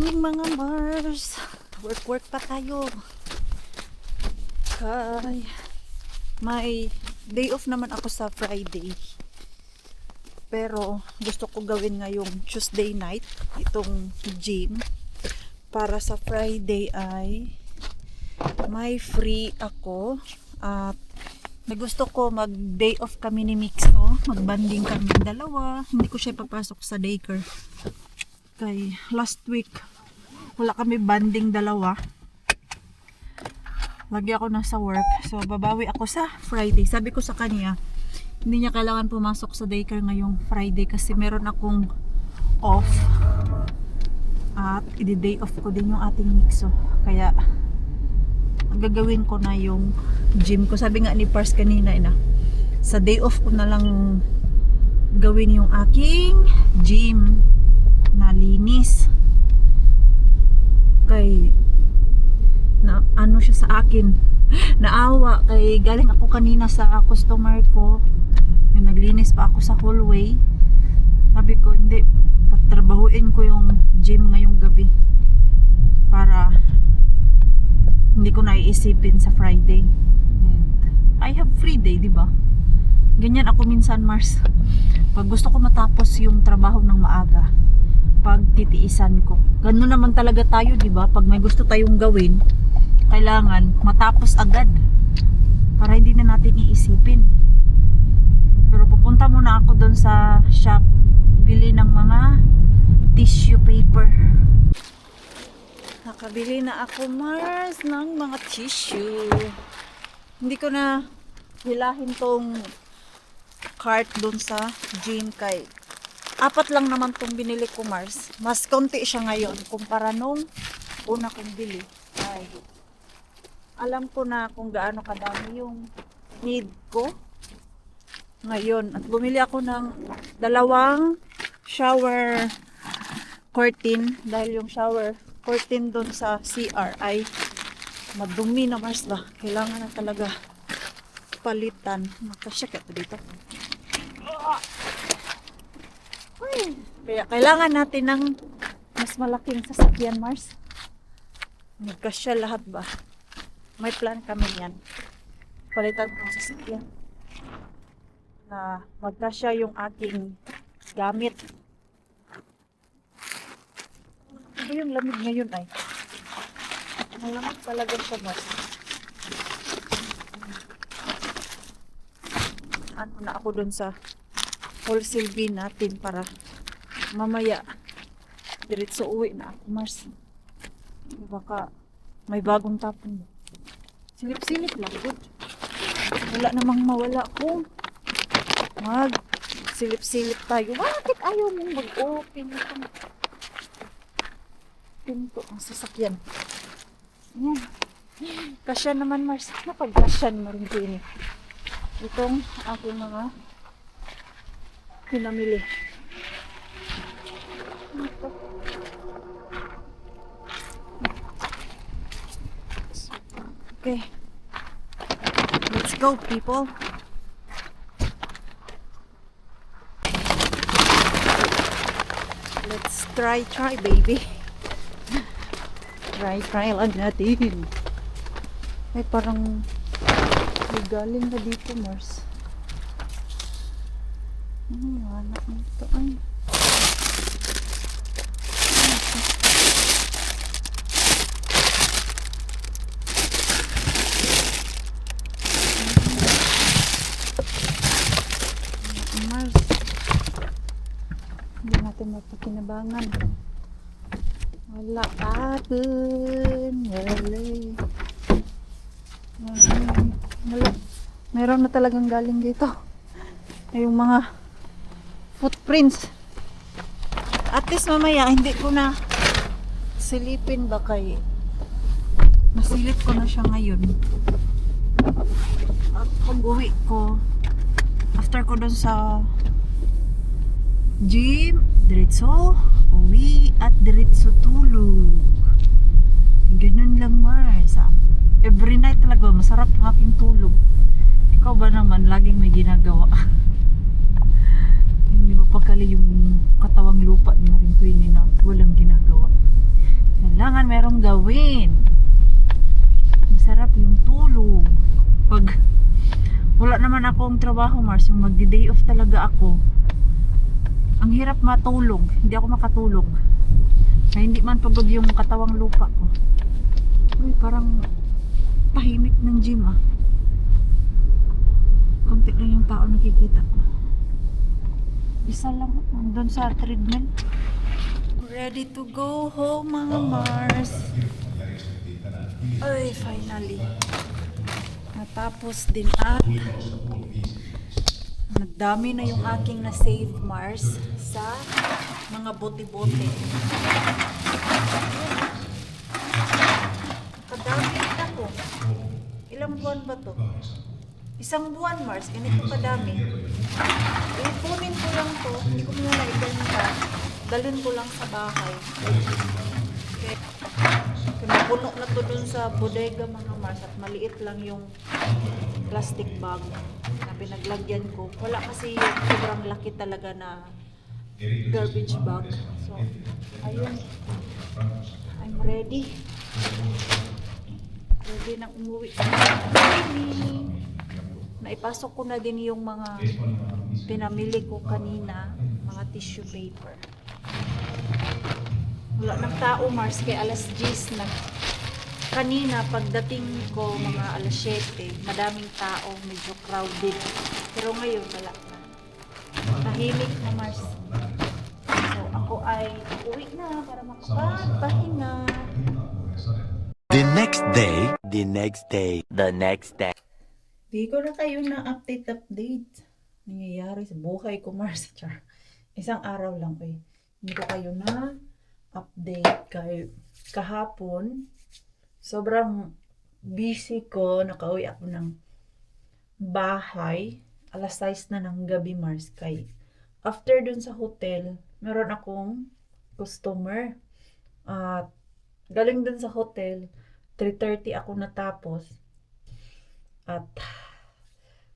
morning mga Mars. Work pa tayo. Kay may day off naman ako sa Friday. Pero gusto ko gawin ngayong Tuesday night itong gym para sa Friday ay may free ako at may gusto ko mag day off kami ni Mixo, magbanding kami dalawa. Hindi ko siya papasok sa daycare kay last week wala kami banding dalawa, lagi ako nasa work, so babawi ako sa Friday. Sabi ko sa kanya hindi niya kailangan pumasok sa daycare ngayong Friday kasi meron akong off at i-day off ko din yung ating Mixo, kaya gagawin ko na yung gym ko. Sabi nga ni Pars kanina sa day off ko na lang gawin yung aking gym na linis kay na ano siya sa akin, naawa kay galing ako kanina sa customer ko yung naglinis pa ako sa hallway. Sabi ko hindi, tatrabahuin ko yung gym ngayong gabi para hindi ko naiisipin sa Friday. And I have free day, di ba? Ganyan ako minsan, Mars. Pag gusto ko matapos yung trabaho ng maaga, pag titiisan ko. Ganun naman talaga tayo, di ba? Pag may gusto tayong gawin, kailangan matapos agad para hindi na natin iisipin. Pero pupunta muna ako doon sa shop, bili ng mga tissue paper. Nakabili na ako, Mars, ng mga tissue. Hindi ko na hilahin tong cart doon sa gym kay apat lang naman tong binili ko, Mars. Mas konti siya ngayon kumpara nung una kong bili. Ay, alam ko na kung gaano kadami yung need ko ngayon. At bumili ako ng dalawang shower curtain dahil yung shower curtain doon sa CR ay madumi na, Mars ba. Kailangan na talaga palitan. Magkasya ka dito. Kaya kailangan natin ng mas malaking sasakyan, Mars. Magkasya lahat ba? May plan kami yan. Palitan ko ang sasakyan na magkasya yung aking gamit. Ano yung lamig ngayon ay? Malamig talaga siya, Mars. Ano na ako dun sa wholesale bin natin para mamaya diretso uwi na ako, Mars. Baka may bagong tapon. Silip-silip lang, good. Wala namang mawala kung mag silip-silip tayo. Bakit ayaw mong mag-open itong pinto ang sasakyan? Yan. Kasya naman, Mars. Napag-kasya naman rin ko yun. Itong aking mga pinamili. Okay. Let's go, people. Let's try, baby. Try lang natin. Ay, parang may galing na dito, Mars. Wala ito ay. Mars. Hindi natin mapakinabangan. Wala atin. Wala. Meron na talagang galing dito. Yung mga footprints. At least mamaya hindi ko na silipin ba kay nasilip ko na siya ngayon. At pag uwi ko after ko dun sa gym, diretso uwi at diretso tulog. Ganun lang, Mars. Every night talaga masarap ang aking tulog. Ikaw ba naman laging may ginagawa? Hindi mapakali yung katawang lupa ni Maring Queenie na walang ginagawa. Kailangan merong gawin. Masarap yung tulog. Pag wala naman akong trabaho, Mars, yung magdi-day off talaga ako, ang hirap matulog. Hindi ako makatulog. Na hindi man pagod yung katawang lupa ko. Uy, parang tahimik ng gym ah. Konti lang yung tao nakikita ko. Isa lang nandun sa treadmill. Ready to go home mga Mars. Ay, finally. Natapos din at nagdami na yung aking na-save Mars sa mga bote-bote. Kadami rin ako. Ilang buwan ba to? Isang buwan Mars, ganito kadami. Ipunin ko lang to, hindi ko muna naibenta. Dalhin ko lang sa bahay. Okay. Napuno na to dun sa bodega mga Mars at maliit lang yung plastic bag na pinaglagyan ko. Wala kasi yung sobrang laki talaga na garbage bag. So, ayun. I'm ready. Ready nang umuwi. Naipasok ko na din yung mga pinamili ko kanina, mga tissue paper. Wala ng tao Mars, kaya alas 10 na. Kanina pagdating ko mga alas 7, madaming tao, medyo crowded. Pero ngayon wala na. Tahimik na Mars. So ako ay uwi na para makapagpahinga. The next day, the next day, the next day. Di ko na kayo na update. Nangyayari sa buhay ko Mars. Char. Isang araw lang eh. Hindi ko kayo na update kay kahapon. Sobrang busy ko. Nakauwi ako ng bahay. Alas 6 na ng gabi Mars. Kay after dun sa hotel, meron akong customer. At galing dun sa hotel, 3:30 ako natapos. At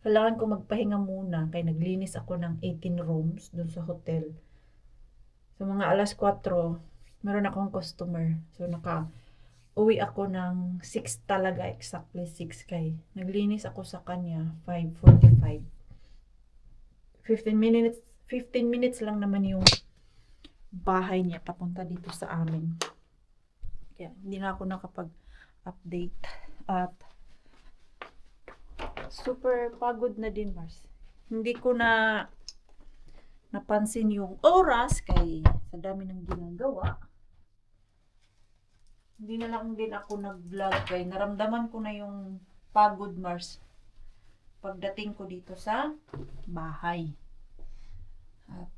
kailangan ko magpahinga muna. Kaya naglinis ako ng 18 rooms dun sa hotel. So mga alas 4, meron akong customer. So uwi ako ng 6 talaga, exactly 6 kay. Naglinis ako sa kanya, 5:45. 15 minutes lang naman yung bahay niya papunta dito sa amin. Kaya hindi na ako nakapag-update. At super pagod na din Mars. Hindi ko na napansin yung oras kay sa dami ng ginagawa. Hindi na lang din ako nag-vlog kay naramdaman ko na yung pagod Mars pagdating ko dito sa bahay. At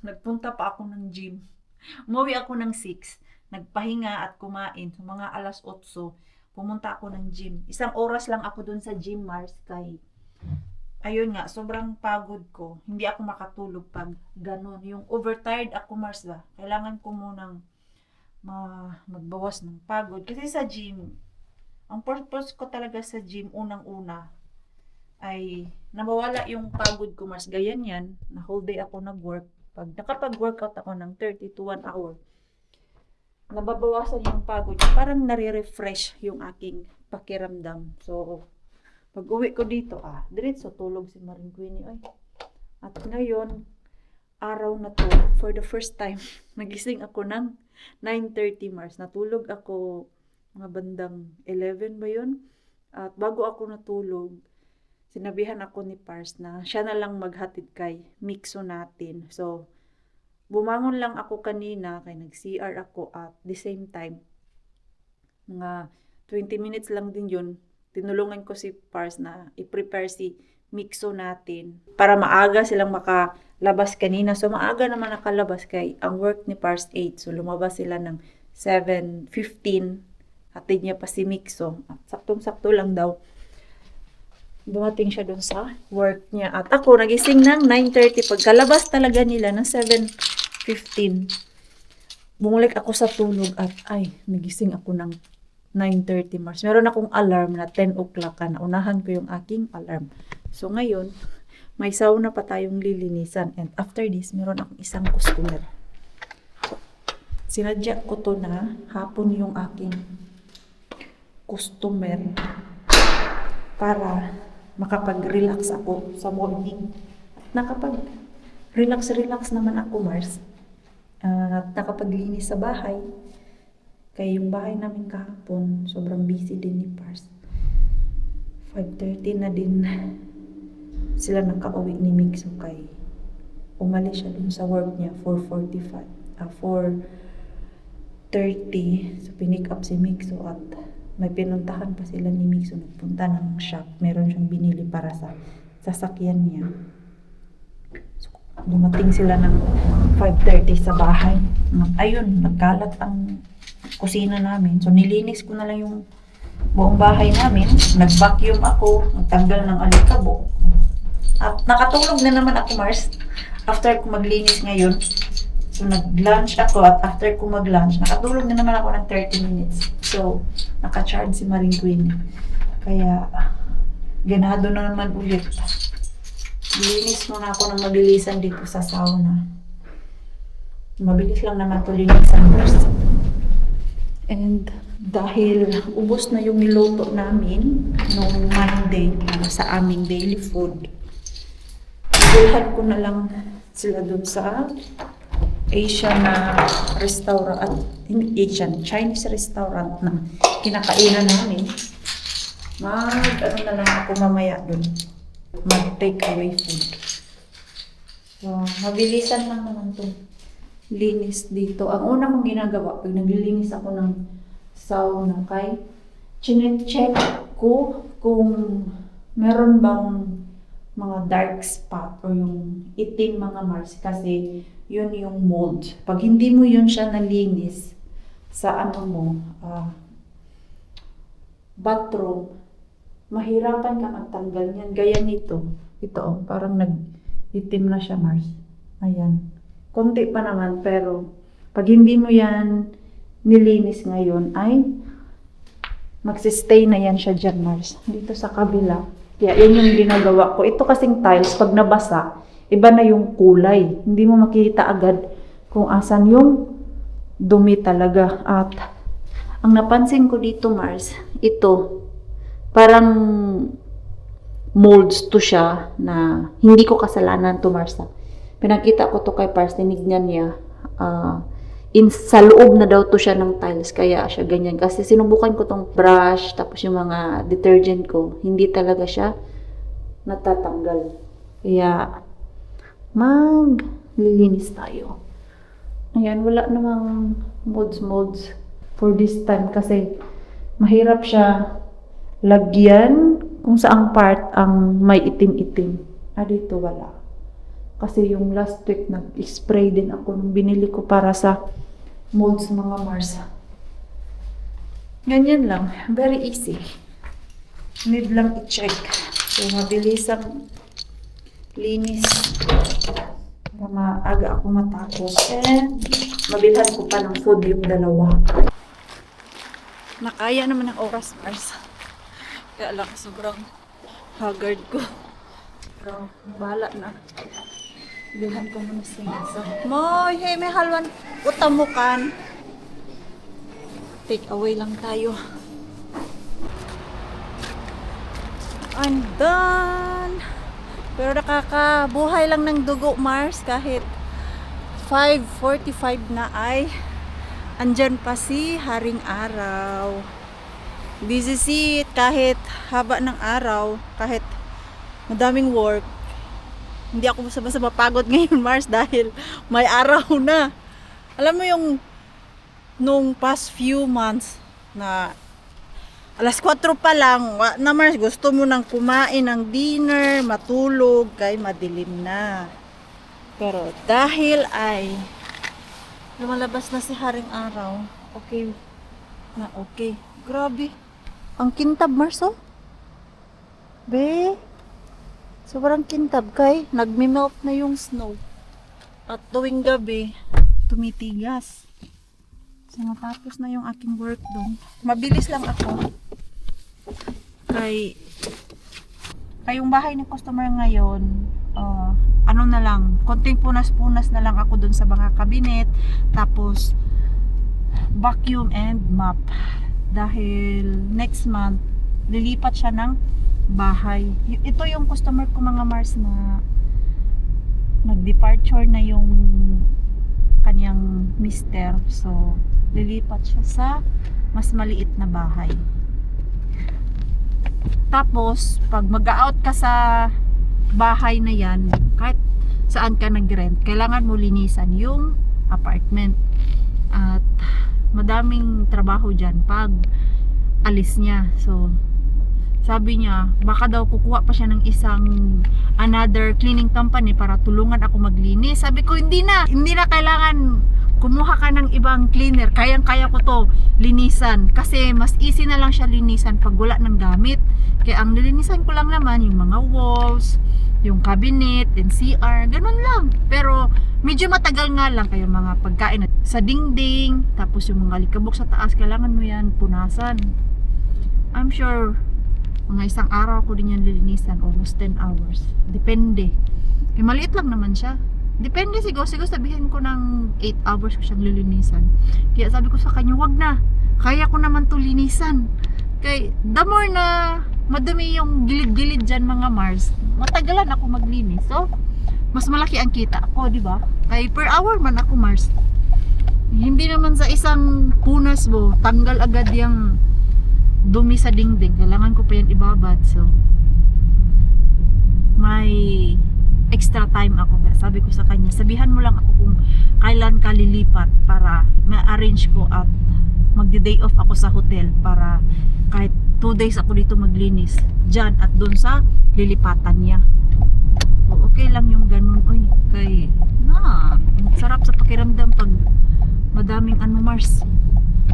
nagpunta pa ako ng gym. Umuwi ako ng 6. Nagpahinga at kumain. So mga alas 8, pumunta ako ng gym. Isang oras lang ako dun sa gym Mars kay ayun nga, sobrang pagod ko. Hindi ako makatulog pag ganun. Yung overtired ako Mars ba? Kailangan ko munang magbawas ng pagod. Kasi sa gym, ang purpose ko talaga sa gym, unang-una, ay nawawala yung pagod ko Mars. Ganyan yan, na whole day ako nag-work. Pag nakapag-workout ako ng 30 to 1 hour, nababawasan yung pagod. Parang nare-refresh yung aking pakiramdam. So, pag uwi ko dito, diretso tulog si Maring Queenie. Ay. At ngayon, araw na to, for the first time, nagising ako ng 9:30 Mars. Natulog ako mga bandang 11 ba yun? At bago ako natulog, sinabihan ako ni Pars na siya na lang maghatid kay Mixo natin. So, bumangon lang ako kanina, kay nag-CR ako at the same time, mga 20 minutes lang din yun, tinulungan ko si Pars na i-prepare si Mixo natin para maaga silang makalabas kanina. So, maaga naman nakalabas kay ang work ni Pars 8. So, lumabas sila ng 7:15. Hatid niya pa si Mixo. At saktong-sakto lang daw. Dumating siya dun sa work niya. At ako, nagising ng 9:30. Pagkalabas talaga nila ng 7:15. Bumulik ako sa tulog at nagising ako ng 9:30 Mars. Meron akong alarm na 10 o'clock na unahan ko yung aking alarm. So ngayon, may sauna pa tayong lilinisan. And after this, meron akong isang customer. So, Sinadya ko to na hapon yung aking customer para makapag-relax ako sa morning. Nakapag-relax naman ako, Mars. At nakapaglinis sa bahay. Kaya yung bahay namin kahapon, sobrang busy din ni Pars. 5:30 na din sila nakauwi ni Mixo kay umalis siya dun sa work niya 4:30. So pinick up si Mixo at may pinuntahan pa sila ni Mixo. Nagpunta ng shop. Meron siyang binili para sa sasakyan niya. So, dumating sila ng 5:30 sa bahay. Ayun, nagkalat ang kusina namin. So nilinis ko na lang yung buong bahay namin. Nag-vacuum ako. Nagtanggal ng alikabok. At nakatulog na naman ako, Mars. After ko maglinis ngayon. So, nag-lunch ako at after ko mag-lunch, nakatulog na naman ako ng 30 minutes. So, naka-charge si Maring Queen. Kaya, ganado na naman ulit. Linis muna ako ng mabilisan dito sa sauna. Mabilis lang naman ito linisan first. And dahil ubos na yung niluto namin noong Monday sa aming daily food, ibulhan ko na lang sila dun sa Asian na restaurant at hindi Asian, Chinese restaurant na kinakainan namin. Ano na lang ako mamaya dun. Mag-take away food. So, mabilisan lang naman itong linis dito. Ang una kong ginagawa, pag naglilinis ako ng sauna, kay chine-check ko kung meron bang mga dark spot o yung itim mga Mars kasi yun yung mold. Pag hindi mo yun siya nalinis sa bathroom, mahirapan ka magtanggal niyan. Gaya nito. Ito, parang nag-itim na siya, Mars. Ayan. Konti pa naman, pero pag hindi mo yan nilinis ngayon, ay magsistay na yan siya dyan, Mars. Dito sa kabila. Kaya yun yung ginagawa ko. Ito kasing tiles, pag nabasa, iba na yung kulay. Hindi mo makikita agad kung asan yung dumi talaga. At ang napansin ko dito, Mars, ito, parang molds to siya na hindi ko kasalanan to, Mars. Pinakita ko to kay Pars, tinignan niya. Sa loob na daw to siya ng tiles, kaya siya ganyan. Kasi sinubukan ko tong brush, tapos yung mga detergent ko, hindi talaga siya natatanggal. Kaya, maglilinis tayo. Ayan, wala namang molds for this time kasi mahirap siya lagyan kung saang part ang may itim-itim. Dito wala. Kasi yung last week nag-spray din ako nung binili ko para sa molds mga Mars. Ganyan lang. Very easy. Need lang i-check. So, mabilis ang linis para maaga ako matapos. And mabilhan ko pa ng food yung dalawa. Nakaya naman ang oras, Mars. Kaya lang sobrang haggard ko. Pero bahala na. Bilhan ko muna si Masa. Moy, hey, may halwan. Utamukan. Take away lang tayo. I'm done. Pero nakakabuhay lang ng dugo, Mars. Kahit 5:45 na ay andyan pa si Haring Araw. Busy seat kahit haba ng araw, kahit madaming work. Hindi ako basta-basta mapagod ngayon, Mars, dahil may araw na. Alam mo yung nung past few months na alas 4 pa lang, na Mars, gusto mo nang kumain ng dinner, matulog, kay madilim na. Pero dahil ay lumalabas na si Haring Araw, okay. Grabe. Ang kintab, Mars, oh. Be. Sobrang kintab kay nagme-melt na yung snow. At tuwing gabi, tumitigas. So, matapos na yung aking work doon. Mabilis lang ako. Kay yung bahay ng customer ngayon, konting punas-punas na lang ako doon sa mga kabinet. Tapos, vacuum and mop. Dahil next month, lilipat siya ng bahay. Ito yung customer ko mga Mars na nag-departure na yung kanyang mister. So, lilipat siya sa mas maliit na bahay. Tapos, pag mag-out ka sa bahay na yan, kahit saan ka nag-rent, kailangan mo linisan yung apartment. At madaming trabaho dyan pag alis niya. So, sabi niya, baka daw kukuha pa siya ng isang another cleaning company para tulungan ako maglinis. Sabi ko, hindi na kailangan kumuha ka ng ibang cleaner. Kayang-kaya ko to linisan. Kasi mas easy na lang siya linisan pag wala ng gamit. Kaya ang nilinisan ko lang naman yung mga walls, yung cabinet, and CR, ganun lang. Pero medyo matagal nga lang kayo mga pagkain sa dingding, tapos yung mga likabok sa taas, kailangan mo yan punasan. I'm sure mga isang araw ko din yan lilinisan, almost 10 hours. Depende. Eh, maliit lang naman siya. Depende siguro sabihin ko ng 8 hours ko siyang lilinisan. Kaya sabi ko sa kanya, wag na. Kaya ko naman to linisan. Kaya the more na madumi yung gilid-gilid dyan mga Mars, matagalan ako maglinis. So, mas malaki ang kita ko, di ba? Kaya per hour man ako Mars. Hindi naman sa isang punas mo, tanggal agad yung dumi sa dingding. Kailangan ko pa yan ibabad. So, may extra time ako. Kaya sabi ko sa kanya, sabihan mo lang ako kung kailan ka lilipat para ma-arrange ko at magde-day off ako sa hotel para kahit 2 days ako dito maglinis dyan at doon sa lilipatan niya. O, okay lang yung ganun. Oy, kay sarap sa pakiramdam pag madaming Mars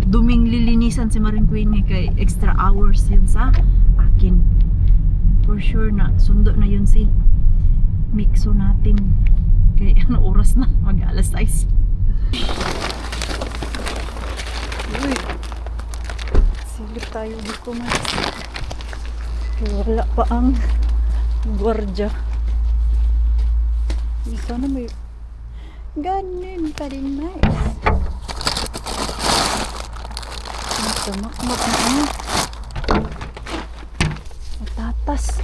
duming lilinisan si Maring Queenie, kay extra hours yun sa akin. For sure na sundo na yun si Mixo natin. Kay ano oras na? Mag alas 6. Uy, silip tayo dito Mars. Wala pa ang gwardya. Sana may ganun pa rin Mars. Makmak na ano. Matatas.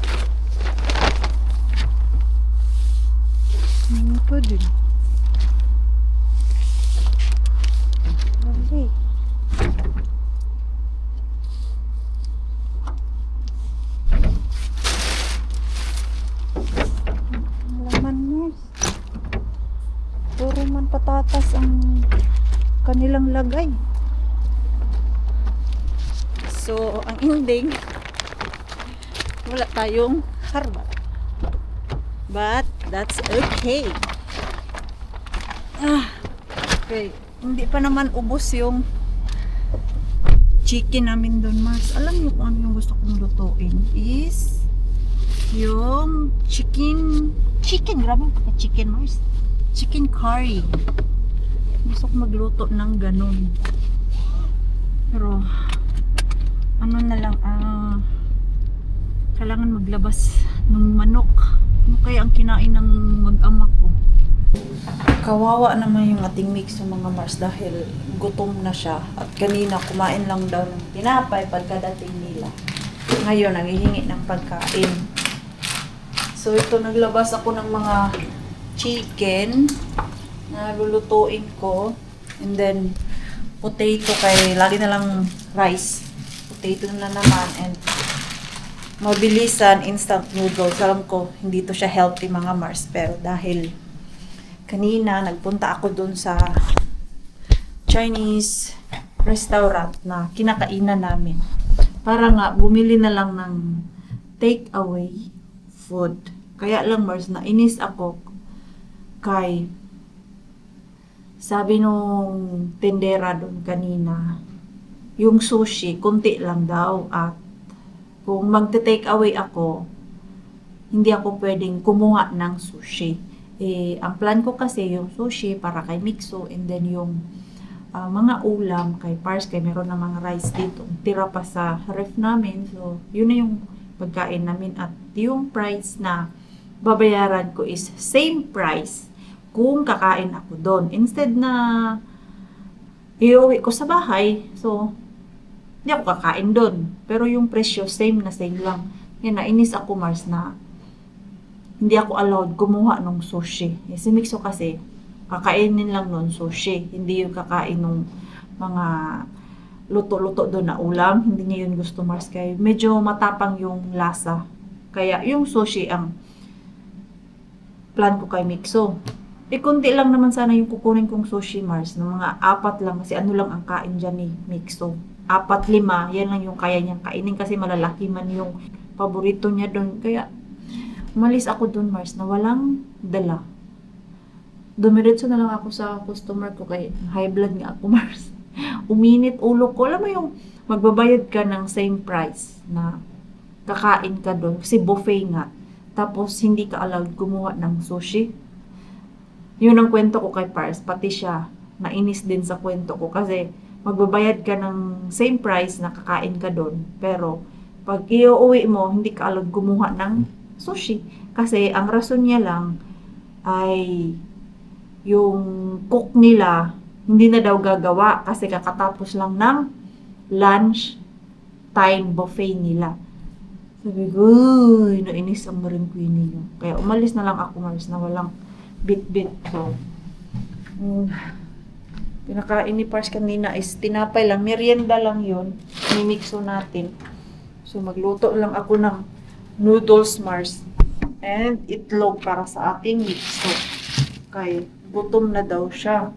Ano pa din? Wala. Laman Mars. Puro man patatas ang kanilang lagay. So, ang ending, wala tayong harbat. But, that's okay. Okay. Hindi pa naman ubos yung chicken namin doon, Mars. Alam niyo kung ano yung gusto kong lutuin? Is yung chicken, grabe pa chicken, Mars. Chicken curry. Gusto ko magluto ng ganun. Pero, ano na lang, kailangan maglabas ng manok. Ano kaya ang kinain ng mag-ama ko? Kawawa naman yung ating mix ng mga Mars dahil gutom na siya. At kanina kumain lang daw ng tinapay pagkadating nila. Ngayon, nanghihingi ng pagkain. So ito, naglabas ako ng mga chicken na lulutuin ko. And then, potato kay lagi na lang rice. Potato na naman and mabilisan instant noodles. Alam ko hindi to siya healthy mga Mars, pero dahil kanina nagpunta ako dun sa Chinese restaurant na kinakainan namin, para nga bumili na lang ng take away food. Kaya lang Mars, na inis ako kay sabi nung tendera dun kanina, yung sushi, kunti lang daw. At kung magte-take away ako, hindi ako pwedeng kumuha ng sushi. Ang plan ko kasi yung sushi para kay Mixo, and then yung mga ulam kay Pars, kay meron na mga rice dito. Tira pa sa ref namin. So, yun na yung pagkain namin. At yung price na babayaran ko is same price kung kakain ako doon. Instead na iuwi ko sa bahay. So, hindi ako kakain doon. Pero yung presyo, same na same lang. Yan, nainis ako, Mars, na hindi ako allowed kumuha ng sushi. Eh, si Mixo kasi, kakainin lang nun sushi. Hindi yung kakain ng mga luto-luto doon na ulam. Hindi niya yun gusto, Mars. Kaya medyo matapang yung lasa. Kaya yung sushi ang plan ko kay Mixo. Eh, kunti lang naman sana yung kukunin kong sushi, Mars. Ng mga 4 lang. Kasi ano lang ang kain dyan ni Mixo. 4, 5. Yan lang yung kaya niyang kainin. Kasi malalaki man yung paborito niya doon. Kaya, umalis ako doon, Mars, na walang dala. Dumiretso na lang ako sa customer ko. Kaya high blood nga ako, Mars. Uminit ulo ko. Alam mo yung magbabayad ka ng same price na kakain ka doon. Kasi buffet nga. Tapos, hindi ka allowed gumawa ng sushi. Yun ang kwento ko kay Pars. Pati siya, nainis din sa kwento ko. Kasi, magbabayad ka ng same price na kakain ka doon. Pero, pag iuwi mo, hindi ka allowed gumawa ng sushi. Kasi, ang rason niya lang ay yung cook nila, hindi na daw gagawa kasi kakatapos lang ng lunch time buffet nila. Sabi ko, uy, nainis ang maring queen ninyo. Kaya umalis na lang ako, Mars, na walang bit-bit. So, pinakain ni Pars kanina is tinapay lang. Merienda lang yun. Mimixo natin. So, magluto lang ako ng noodles, Mars. And itlog para sa ating mixo. Kaya, gutom na daw siya.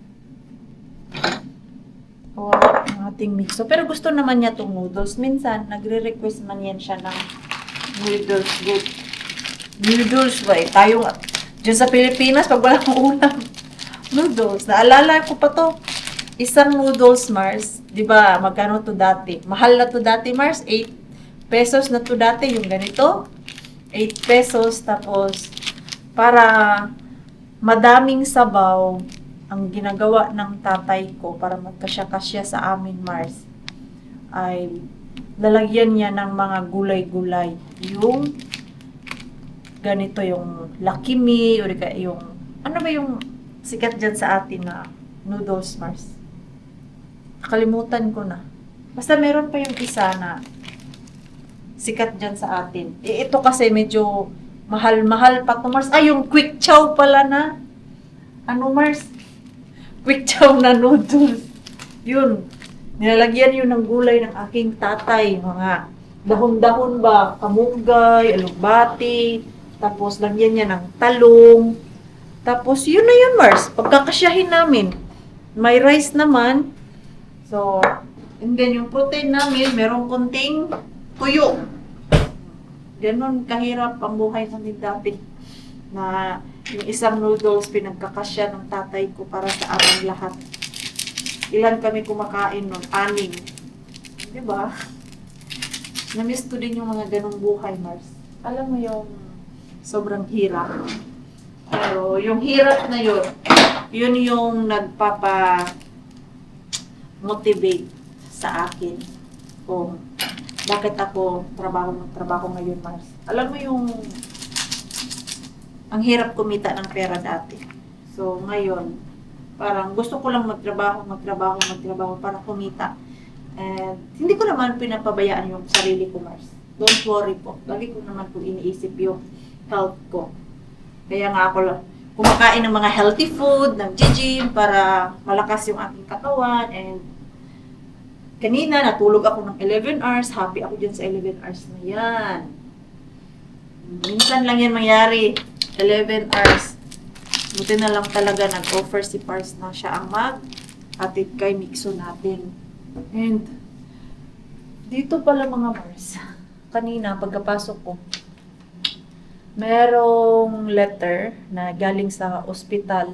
O, ang ating mixo. Pero gusto naman niya itong noodles. Minsan, nagre-request man yan siya ng noodles. Good. Noodles ba eh? Tayo nga. Diyan sa Pilipinas, pag wala kang ulam. Noodles. Naalala ko pa to. Isang noodles, Mars. Diba, magkano to dati? Mahal na to dati, Mars. 8 pesos na to dati. Yung ganito. 8 pesos. Tapos, para madaming sabaw, ang ginagawa ng tatay ko para magkasya-kasya sa amin, Mars, ay lalagyan niya ng mga gulay-gulay. Yung ganito, yung Lucky Me, o yung, ano ba yung sikat dyan sa atin na noodles, Mars? Nakalimutan ko na. Basta meron pa yung isa na sikat dyan sa atin. Eh, ito kasi medyo mahal-mahal pa to, Mars. Ay, yung Quick Chow pala na. Ano, Mars? Quick Chow na noodles. Yun. Nilalagyan yun ng gulay ng aking tatay. Mga dahon-dahon ba? Kamunggay, alugbati. Tapos lagyan niya ng talong. Tapos yun na yun, Mars. Pagkakasyahin namin. May rice naman. So, and then yung protein namin, merong konting tuyo. Ganon kahirap ang buhay namin dati. Na yung isang noodles pinagkakasya ng tatay ko para sa aming lahat. Ilan kami kumakain nun? 6. Diba? Na-miss ko din yung mga ganong buhay, Mars. Alam mo yung sobrang hirap. Pero yung hirap na yun, yun yung nagpapa-motivate sa akin kung bakit ako magtrabaho ngayon, Mars. Alam mo yung ang hirap kumita ng pera dati. So, ngayon, parang gusto ko lang magtrabaho para kumita. And hindi ko naman pinapabayaan yung sarili ko, Mars. Don't worry po. Lagi ko naman po iniisip yung health ko. Kaya nga ako lang kumakain ng mga healthy food, nag-gym para malakas yung aking katawan. And kanina, natulog ako ng 11 hours. Happy ako dyan sa 11 hours na yan. Minsan lang yan mangyari. 11 hours. Buti na lang talaga nag-offer si Pars na siya ang mag-atid kay Mixo natin. And dito pala mga Mars, kanina pagkapasok ko, merong letter na galing sa ospital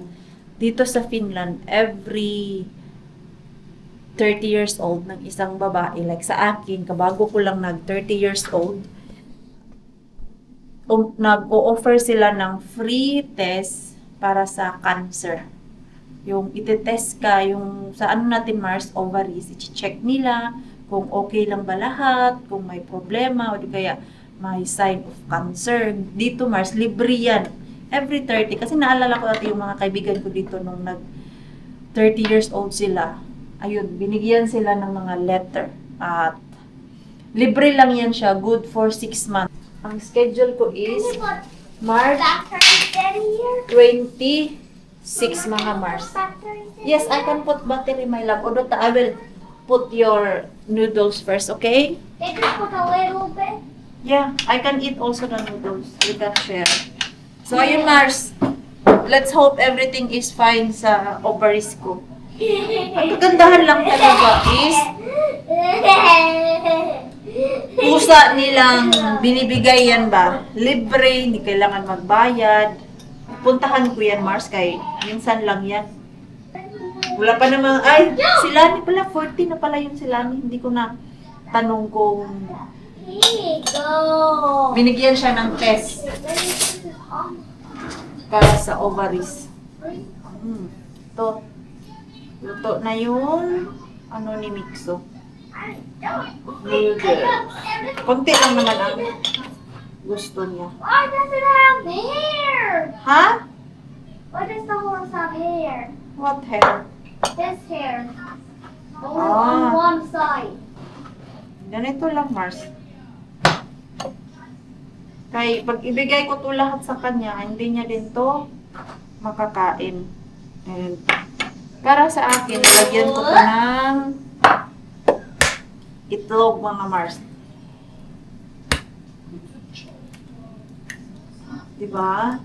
dito sa Finland. Every 30 years old ng isang babae, like sa akin, kabago ko lang nag 30 years old, nag-o-offer sila ng free test para sa cancer. Yung itetest ka, yung sa ano natin, Mars, ovaries, i-check nila kung okay lang ba lahat, kung may problema, o di kaya may sign of cancer. Dito, Mars, libre yan. Every 30. Kasi naalala ko dati yung mga kaibigan ko dito nung nag 30 years old sila, ayun, binigyan sila ng mga letter. At libre lang yan siya, good for 6 months. Ang schedule ko is March 26 mga Mars. Yes, I can put battery, my love. Or I will put your noodles first, okay? They just put a little bit. Yeah, I can eat also the noodles. We can share. So, ayun, Mars. Let's hope everything is fine sa ovaries ko. Ang kagandahan lang talaga is pusa nilang binibigay yan ba? Libre, hindi kailangan magbayad. Puntahan ko yan, Mars, kay minsan lang yan. Wala pa namang, ay, si Lani pala, 40 na pala yung si Lani. Hindi ko na tanong kung Here you go. binigyan siya ng test para sa ovaries. Ito. Luto na yung ano ni Mixo. Noodles. Konti lang naman ang gusto niya. Why does it have hair? Ha? Why does the horse have hair? What hair? This hair. Only Ah. on one side. Ganito lang, Mars. Kay pag ibigay ko to lahat sa kanya, hindi niya din to makakain. And para sa akin, lagyan ko to ng itlog, mga Mars. Diba?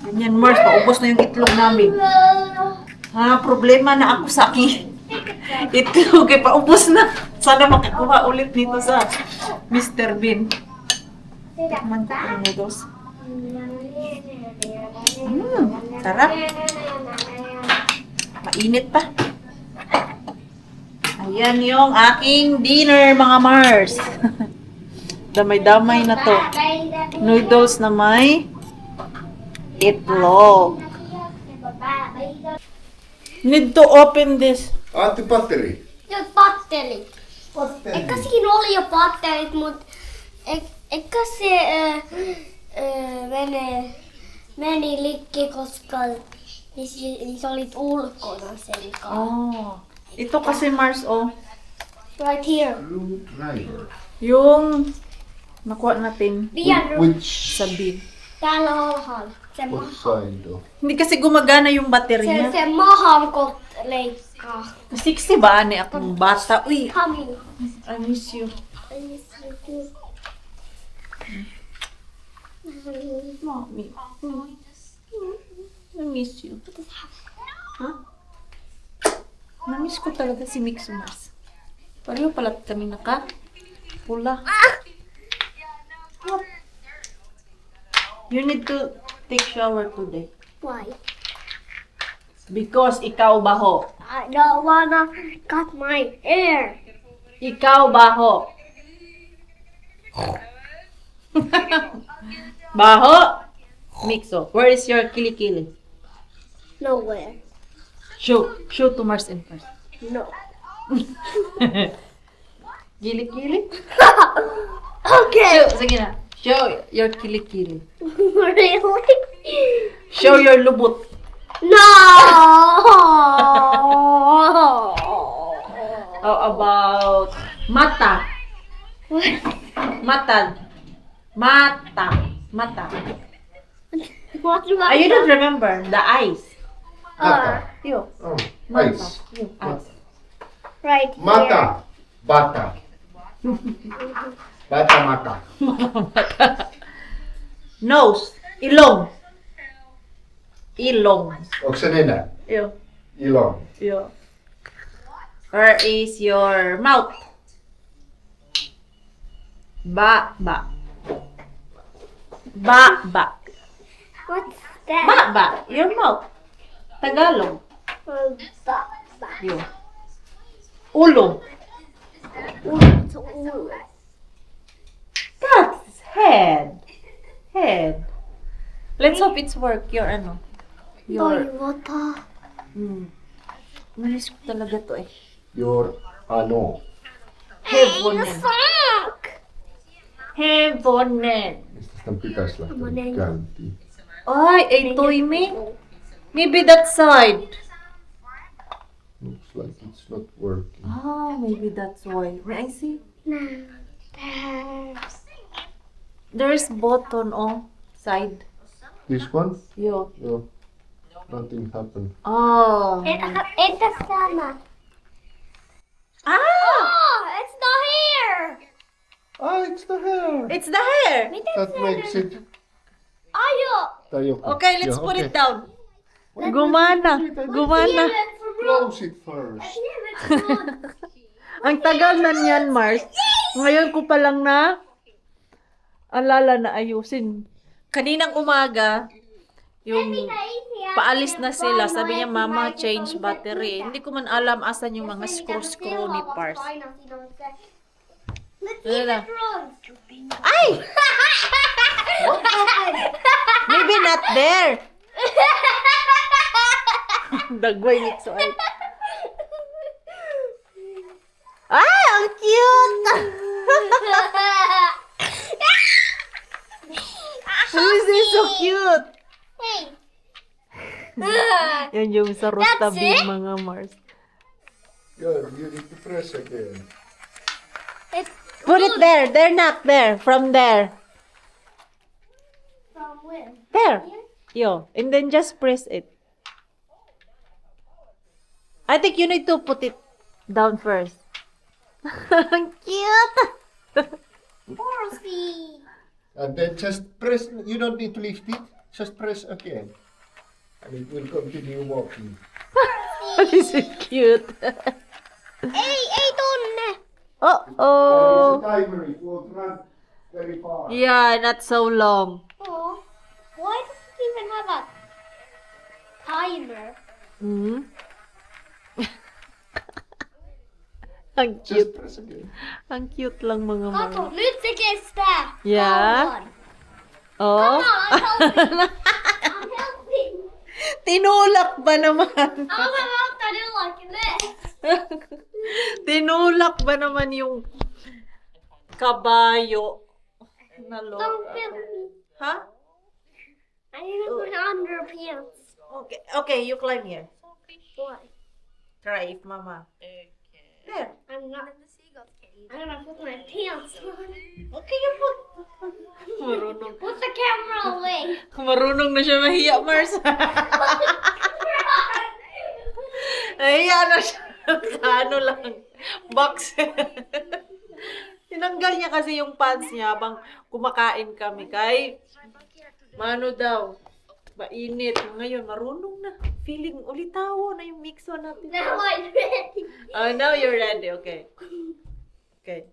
Ganyan, Mars, paubos na yung itlog namin. Ha, problema na ako sa akin. Itlog, eh, paubos na. Sana makakuha ulit dito sa Mr. Bean. Tikman ko yung noodles. Sarap. Mainit pa. Ayan yung aking dinner, mga Mars. Damay-damay na to. Noodles na may itlog. Need to open this. Antti Patteri. Jag pattelit. Eikä siinä oli jo pattelit, mut eikä se meni likki, koska niin sä olit ulkona sen kanssa. Oh. Ito kasi, Mars, oh. Right here. Room driver. Yung nakuha natin Bien, Which sa bin. täällä alhaalla. Se, what side of? Hindi kasi gumagana yung battery niya. se mahan kun leikkaa. Siksi ba ani akong bata? Uy, Come here. I miss you. Mommy. I miss you. Ha? Na-miss ko talaga si Mix Mars. Pareho pala kami pula. You need to take shower today. Why? Because ikaw baho. I don't wanna cut my hair. Ikaw baho. Baho? Mixo, where is your kilikili? Nowhere. Show to Mars and first. No. Kilikili? Okay. Sige na. Show your kilikili. Really? Show your lubot. No. How about mata? Mata. Mata. Mata. What about Ah, you don't remember the eyes. Mata. You. Oh, Mata. eyes. You. Eyes. right here? Mata. Bata. Bata mata. Nose. Ilong. Ilong. Onko se nenä? You. Ilon. You. Where is your mouth? Ba. Ba. Ba. Ba. What's that? Ba. Ba. Your mouth. Tagalog. Ba. Ba. You. Ulo. What's ulo? That's head. Head. Let's hope it's work. Your ano. Your. Toivotaan. Manis ko talaga to eh. Your ano. Heaven. Fuck! Heaven. Mistä sitä pitäisi lähteä käyntiin? Ay, ay toy me. Maybe that side. Oops. like it's not working. Ah, maybe that's why. May I see? There's button on side. This one? Yo. No. Nothing happened. Oh. It's a summer. Ah! Oh, it's the hair. Ah, it's the hair. It's the hair. That makes it. Ayo. Tayo. Okay, let's Yeah, put okay. it down. Gumana. Gumana. Close it first. Ang tagal na niyan, Mars. Ngayon ko pa lang na alala na ayusin. Kaninang umaga, yung paalis na sila. Sabi niya, Mama, change battery. Hindi ko man alam asan yung mga screw ni Pars. Let's see if Ano na? it runs. Ay! Maybe not there. Dagway nito ay. Ay, ang cute! This is so cute! Hey. Yan yung sa Rostabi, That's it? mga Mars. Good. You need to press again. It's Put it there. There, not there. From there. from where? There. Yo. And then just press it. I think you need to put it down first. Cute! Horsey. And then just press. You don't need to lift it. Just press again. And it will continue walking. This is cute. Ei tunne. Uh-oh. There is a timer. It won't run very far. Yeah, not so long. Oh. Why does it even have a timer? Hmm? Ang Just cute. press again. Ang cute lang mga Kato, mga. nyt se kestää. Yeah? Come Oh? on, I'm helping. I'm helping. Tinulak ba naman? I'm about to do like this. Tinulak ba naman yung kabayo? Don't Naloka. film me. Ha? I need to put underpants. Okay, okay, you climb here. Why? Try if mama. There. I'm not. I'm gonna put my pants on. Okay, you put. Marunong. Put the camera away. Marunong na siya mahiya, Mars. Nahiya na siya. Ano lang. Box. Tinanggal niya kasi yung pants niya habang kumakain kami. Kay, mano daw, mainit. Ngayon, marunong na. Feeling ulitawo na yung mixo natin. Now I'm ready. Oh, now you're ready. Okay. Okay.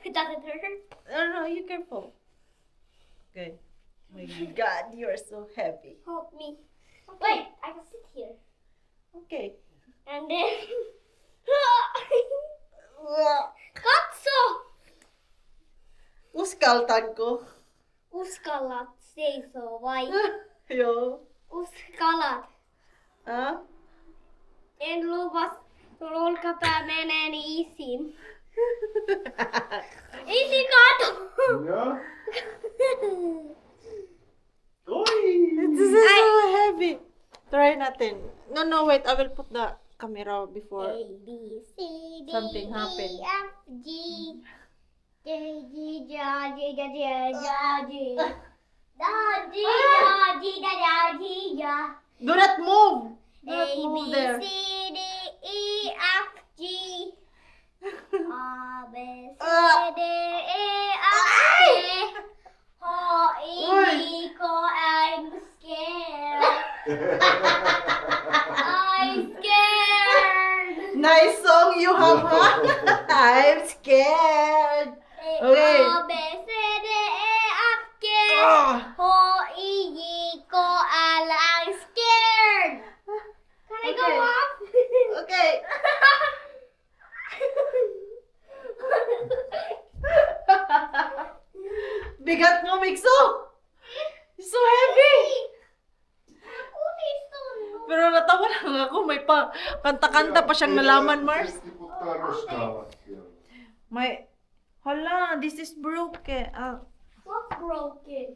Does it hurt? No, you careful. Okay. My God, you are so heavy. Help me. Wait, I can sit here. Okay. And then. Katso! Uskaltan ko. Uskallat seisoo vai? Yo. Uskallat. Ah? En luvas, sun olkapää menee niin isin. Isi kato! Yeah. This is so heavy. Try natin. No, wait. I will put the camera before. A, B, C, D, Something happened. E, F, G, J, G, J, G, J, J, J, J, Da, G, Da, G, Da, Da, G, Da. Do not move. Do A, not B, move there. C, D, E, F, G. A, B, C, D, E, F, G. H, I, K, I'm scared. I'm scared. Nice song you have, huh? I'm scared. Okay. A, B, C, D, E, F, G. Ah. H, I, K, L, I'm scared. Can I go Okay. up? Okay. Bigat mo, Mixo. It's so heavy. Pero natawa lang ako. May pa kanta-kanta pa siyang nalaman, Mars. May, hala, this is broken. What's broken?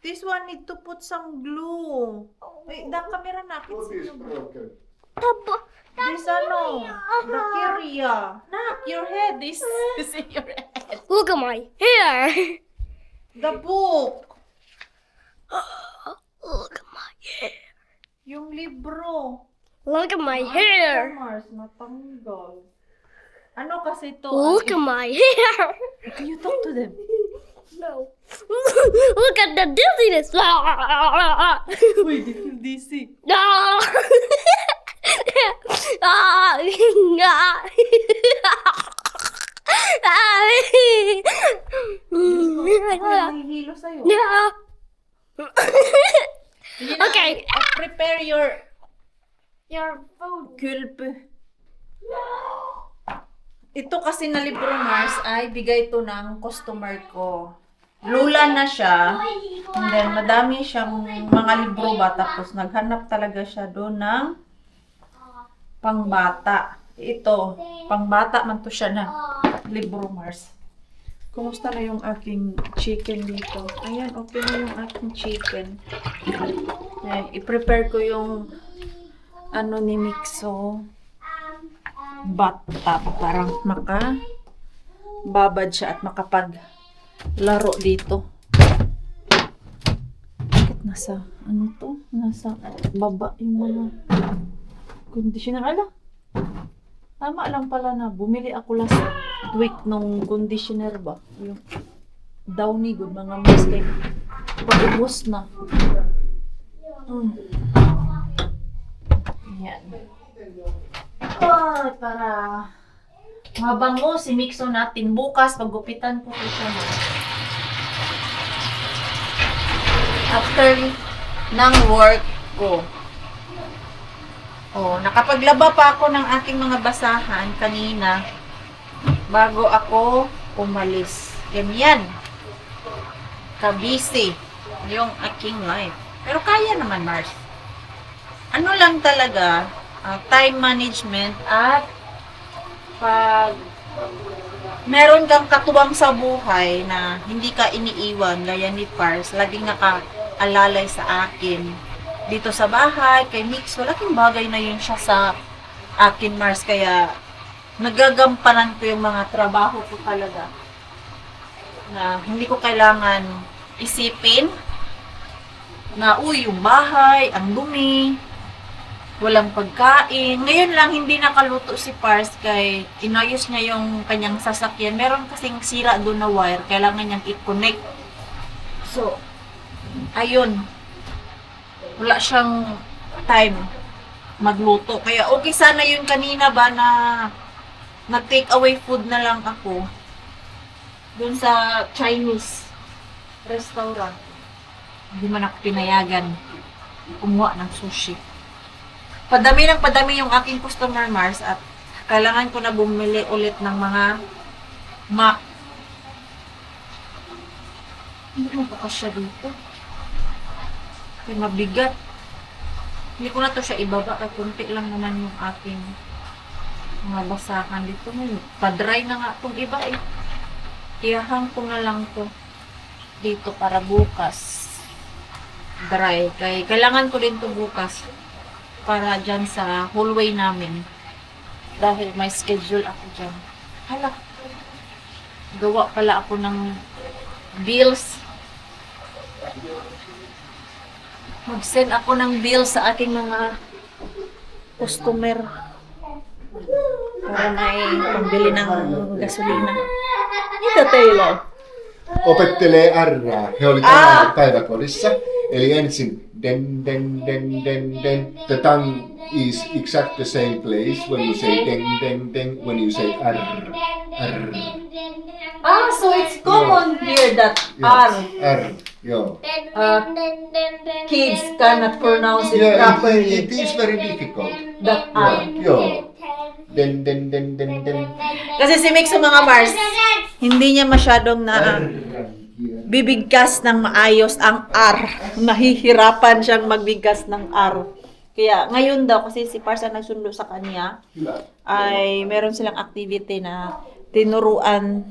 This one need to put some glue. Wait, the camera na. What is broken? The This ano, the Kyria. Nak, your head is in your head. Look at my hair. The book. Look at my hair. Yung libro. Look at my hair. Mars, matanggal. Ano kasi to? Look at my hair. Can you talk to them? No. Look at the dizziness. Uy, they feel dizzy. No. Nahihilo sa'yo. Sige na, Okay. prepare your food. gulp. Ito kasi na libro, Mars, ay bigay to ng customer ko. Lula na siya. And then, madami siyang mga libro ba. Tapos, naghanap talaga siya doon ng pangbata. Ito, pangbata man to siya na libro, Mars. Kumusta na yung aking chicken dito? Ayan, okay na yung aking chicken. Ayan, i-prepare ko yung ano ni Mixo. Bathtub. Parang babad siya at makapaglaro dito. Bakit nasa, ano to? Nasa baba yung mga conditioner. Ala, tama lang pala na bumili ako last week nung conditioner ba? Yung Downy good, mga mas kay pag-ubos na. Yan. Ay, para mabango si Mixo natin. Bukas, paggupitan ko siya na. After ng work ko. Oh, nakapaglaba pa ako ng aking mga basahan kanina bago ako umalis. Ganyan. Kabisi yung aking life. Pero kaya naman, Mars. Ano lang talaga, time management at pag meron kang katuwang sa buhay na hindi ka iniiwan, gaya ni Pars, laging nakaalalay sa akin. Dito sa bahay, kay Mix, malaking bagay na yun siya sa akin, Mars. Kaya nagagampanan ko yung mga trabaho ko talaga. Na hindi ko kailangan isipin na, uy, yung bahay, ang dumi, walang pagkain. Ngayon lang, hindi nakaluto si Pars kay inayos niya yung kanyang sasakyan. Meron kasing sira doon na wire. Kailangan niyang i-connect. So, ayun. Wala siyang time magluto. Kaya okay sana yun kanina ba na nag-take away food na lang ako doon sa Chinese restaurant. Hindi man ako pinayagan kumuha ng sushi. Padami yung aking customer, Mars, at kailangan ko na bumili ulit ng mga mac. Hindi mo pa kasya dito. Kaya mabigat. Hindi ko na to siya ibaba, kaya kunti lang naman yung aking mga basahan dito. Pa-dry na nga itong iba eh. Ihahang ko na lang to dito para bukas dry. Kaya kailangan ko din to bukas para dyan sa hallway namin. Dahil may schedule ako dyan. Hala. Gawa pala ako ng bills. Mag-send ako ng bills sa aking mga customer. Para may pambili ng gasolina. Ito, Taylor. Opettelee R:ää. He oli tänään päiväkodissa. Eli ensin den. The tongue is exact the same place when you say den, when you say R. Ah, so it's common here that Yes, R. Joo. Kids cannot pronounce it Yeah, properly. it is very difficult. That R. Joo. Den. Kasi si Mixo, mga Mars, hindi niya masyadong na bibigkas ng maayos ang R. Nahihirapan siyang magbigkas ng R. Kaya ngayon daw, kasi si Parsa nagsundo sa kanya, ay meron silang activity na tinuruan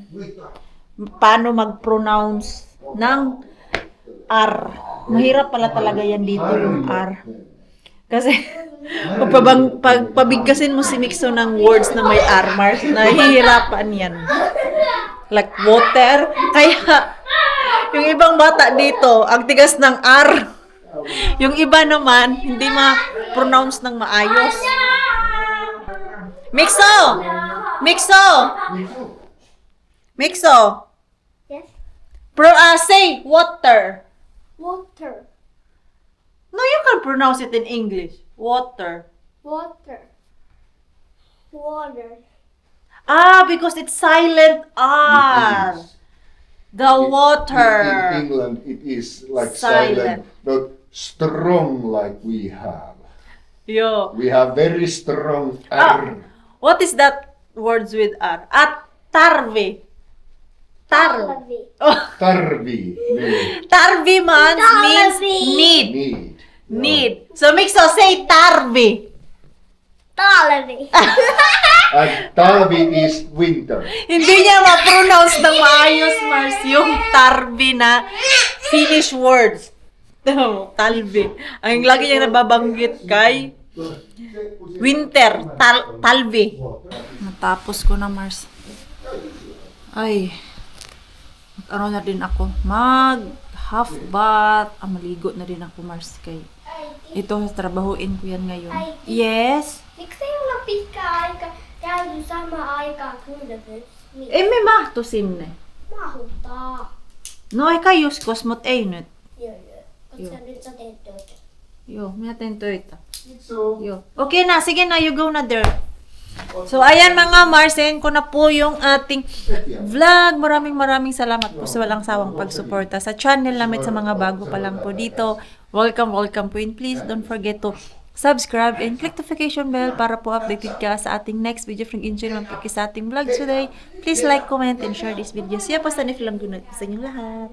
paano mag-pronounce ng R. Mahirap pala talaga yan dito yung R. Kasi, pabigkasin mo si Mixo ng words na may R, Mars, nahihirapan yan. Like water. Kaya, yung ibang bata dito, ang tigas ng R. Yung iba naman, hindi ma-pronounce ng maayos. Mixo! Mixo! Mixo! Yes. Say water. Water. No, you can pronounce it in English. Water. Water. Water. Because it's silent R. The water. In England, it is like Silent. silent, not strong like we have. Yo. We have very strong R. What is that words with R? Tarvi. Talavi. Oh, Tarvi. tarvi means Tarvi. need. Need. Need. So Mixo, say tarvi. Talavi. And Talvi is winter. Hindi niya ma-pronounce ng maayos, Mars, yung tarvi na Finnish words. Talvi. Ang lagi niya nababanggit kay winter. Talvi. Natapos ko na, Mars. Ay. Ano na din ako. Half bath. Maligo na din ako, Mars. Kay ito, trabahuin ko yan ngayon. Yes? Miksi ei olla pitkä aika käyty samaan aikaan kylvyys? Emme mahtuisin ne. Mahuttaa. No ehkä joskus, mut ei nyt. Joo. Koska nyt sä teet töitä. Yo, minä teen töitä. Yo. Okay na, sige na, you go na there. So, ayan mga Marsen, ko na po yung ating vlog. Maraming salamat po sa walang sawang pagsuporta sa channel namin, sa mga bago pa lang po dito. Welcome po, and please don't forget to subscribe and click notification bell para po updated ka sa ating next video from Incheon naman po sa ating vlog today. Please like, comment, and share this video. Siya po sa niflang gunat sa inyong lahat.